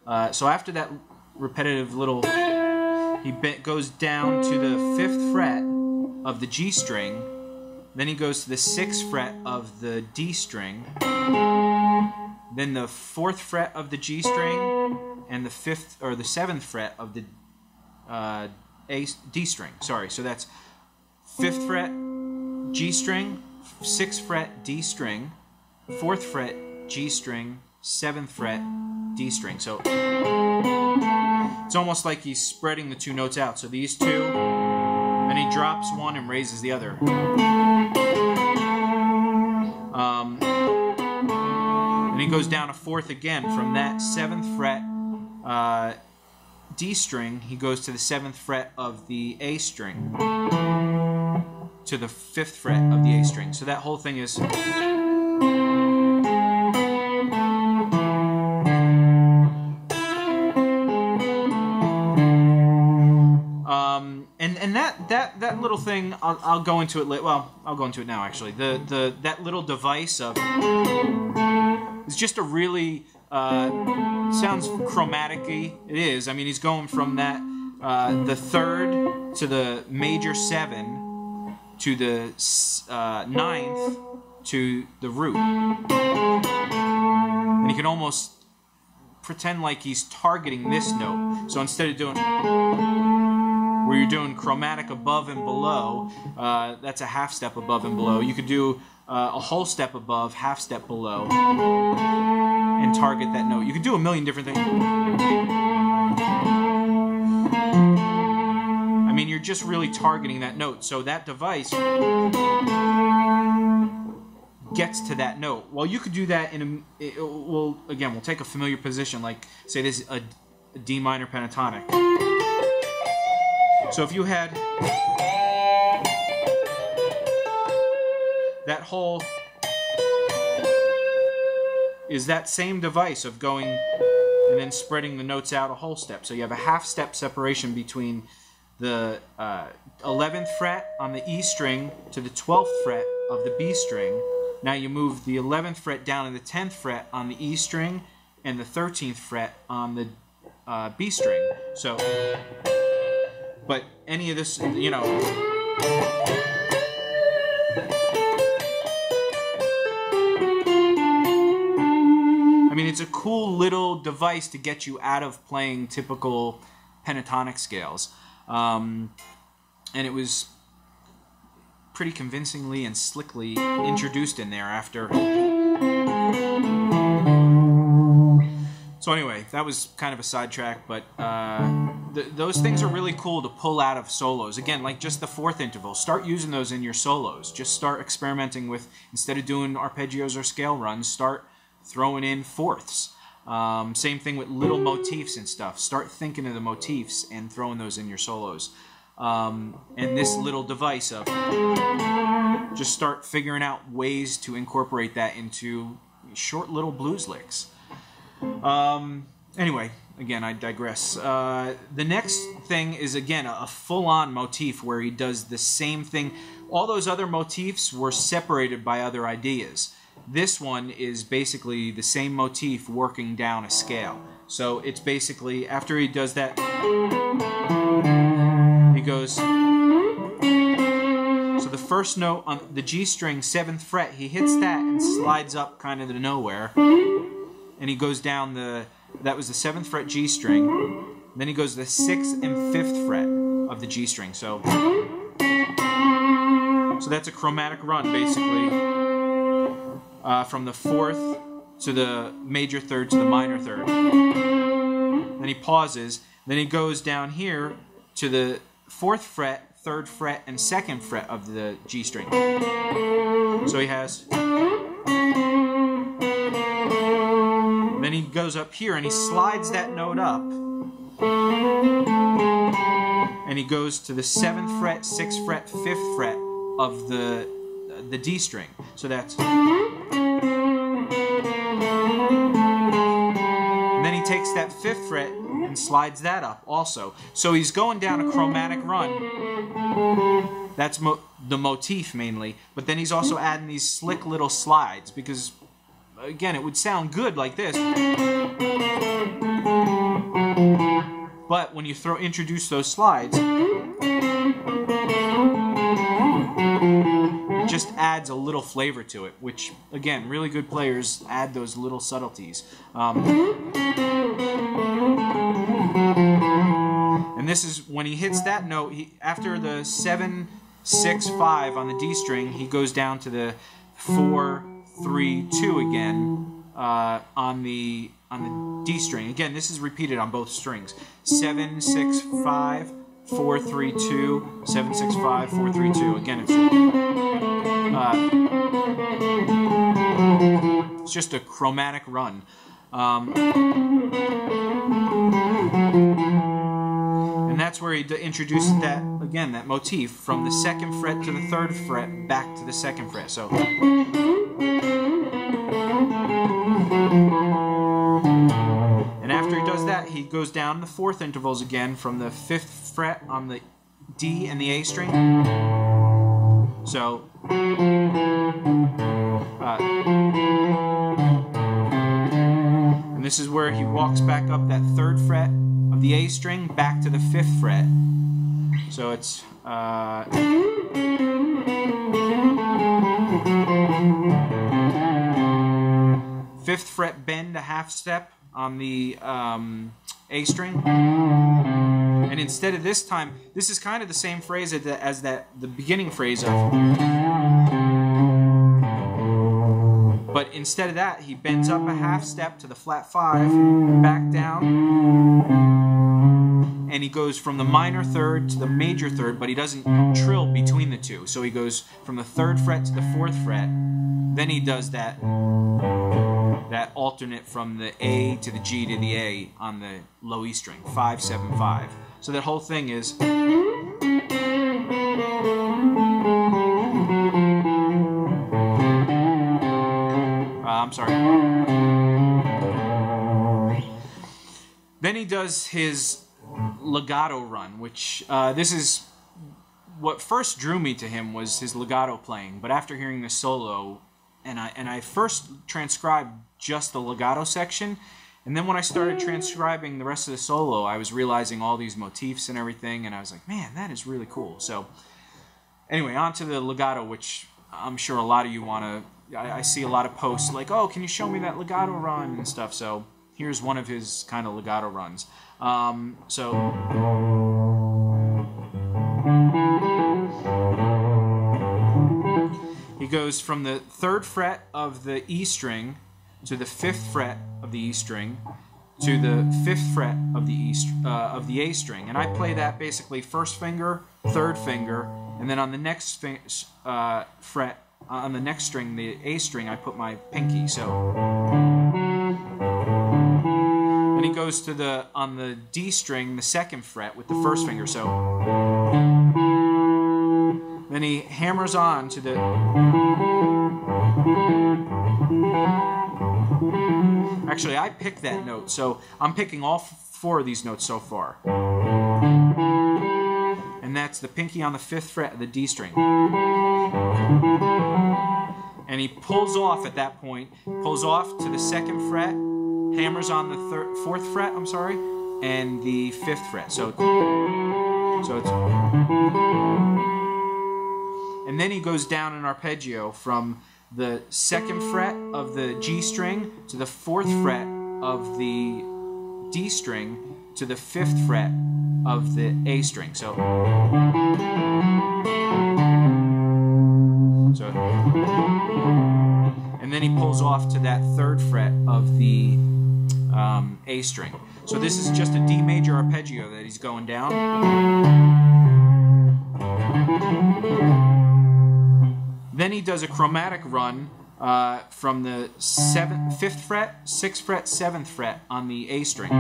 So after that repetitive little, he goes down to the 5th fret of the G string, then he goes to the 6th fret of the D string, then the 4th fret of the G string, and the 5th or the 7th fret of the D string. Sorry, so that's 5th fret G string, 6th fret D string, 4th fret G string, 7th fret D string. So it's almost like he's spreading the 2 notes out. So these 2, and he drops one and raises the other. And he goes down a 4th again. From that 7th fret D string, he goes to the 7th fret of the A string, to the 5th fret of the A string. So that whole thing is... And that little thing, I'll go into it later. Well, I'll go into it now, actually. That little device of... It's just a really... sounds chromatic-y. It is. I mean, he's going from that the 3rd to the major 7 to the 9th to the root. And you can almost pretend like he's targeting this note. So instead of doing... where you're doing chromatic above and below, that's a half step above and below. You could do a whole step above, half step below, and target that note. You could do a million different things. I mean, you're just really targeting that note. So that device gets to that note. Well, you could do that in a... we'll take a familiar position, like, say this is a D minor pentatonic. So if you had that whole... is that same device of going and then spreading the notes out a whole step. So you have a half step separation between the 11th fret on the E string to the 12th fret of the B string. Now you move the 11th fret down to the 10th fret on the E string and the 13th fret on the B string. So... but any of this, you know... I mean, it's a cool little device to get you out of playing typical pentatonic scales. And it was pretty convincingly and slickly introduced in there after... So anyway, that was kind of a sidetrack, but those things are really cool to pull out of solos. Again, like just the 4th interval. Start using those in your solos. Just start experimenting with, instead of doing arpeggios or scale runs, start throwing in 4ths. Same thing with little motifs and stuff. Start thinking of the motifs and throwing those in your solos. And this little device of just start figuring out ways to incorporate that into short little blues licks. Anyway, again, I digress. The next thing is, again, a full-on motif where he does the same thing. All those other motifs were separated by other ideas. This one is basically the same motif working down a scale. So it's basically, after he does that, he goes... So the first note on the G string, 7th fret, he hits that and slides up kind of to nowhere. And he goes down the... that was the 7th fret G string. Then he goes to the 6th and 5th fret of the G string. So that's a chromatic run, basically. From the 4th to the major 3rd to the minor 3rd. Then he pauses. Then he goes down here to the 4th fret, 3rd fret, and 2nd fret of the G string. So he has... Then he goes up here and he slides that note up. And he goes to the 7th fret, 6th fret, 5th fret of the D string. So that's... And then he takes that 5th fret and slides that up also. So he's going down a chromatic run. That's the motif mainly. But then he's also adding these slick little slides because... again, it would sound good like this. But when you introduce those slides, it just adds a little flavor to it, which, again, really good players add those little subtleties. And this is when he hits that note, after the 7, 6, 5 on the D string, he goes down to the 4, 3, 2 again on the D string. Again, this is repeated on both strings. 7, 6, 5, 4, 3, 2, 7, 6, 5, 4, 3, 2. Again, it's just a chromatic run. And that's where he introduces that, again, that motif from the 2nd fret to the 3rd fret back to the 2nd fret. So, and after he does that, he goes down the 4th intervals again from the 5th fret on the D and the A string. So, and this is where he walks back up that 3rd fret of the A string back to the 5th fret. So it's 5th fret bend a half step on the A string. And instead of this time, this is kind of the same phrase as the beginning phrase of. But instead of that, he bends up a half step to the flat 5, back down, and he goes from the minor 3rd to the major 3rd, but he doesn't trill between the two. So he goes from the 3rd fret to the 4th fret, then he does that alternate from the A to the G to the A on the low E string, 5, 7, 5. So that whole thing is. I'm sorry. Then he does his legato run, which this is what first drew me to him was his legato playing. But after hearing the solo, and I first transcribed just the legato section, and then when I started transcribing the rest of the solo, I was realizing all these motifs and everything, and I was like, man, that is really cool. So anyway, on to the legato, which I'm sure a lot of you want to. I see a lot of posts like, oh, can you show me that legato run and stuff? So here's one of his kind of legato runs. He goes from the 3rd fret of the E string to the 5th fret of the E string to the 5th fret of the A string, and I play that basically 1st finger, 3rd finger, and then on the next fret. On the next string, the A string, I put my pinky. So, and he goes to on the D string, the 2nd fret with the 1st finger. So, then he hammers on to the. Actually, I picked that note, so I'm picking all 4 of these notes so far. And that's the pinky on the 5th fret of the D string. And he pulls off at that point, pulls off to the 2nd fret, hammers on the 4th fret, I'm sorry, and the 5th fret. So it's, and then he goes down an arpeggio from the 2nd fret of the G string to the 4th fret of the D string to the 5th fret of the A string. So and then he pulls off to that 3rd fret of the A string. So this is just a D major arpeggio that he's going down. Then he does a chromatic run from the 5th fret, 6th fret, 7th fret on the A string.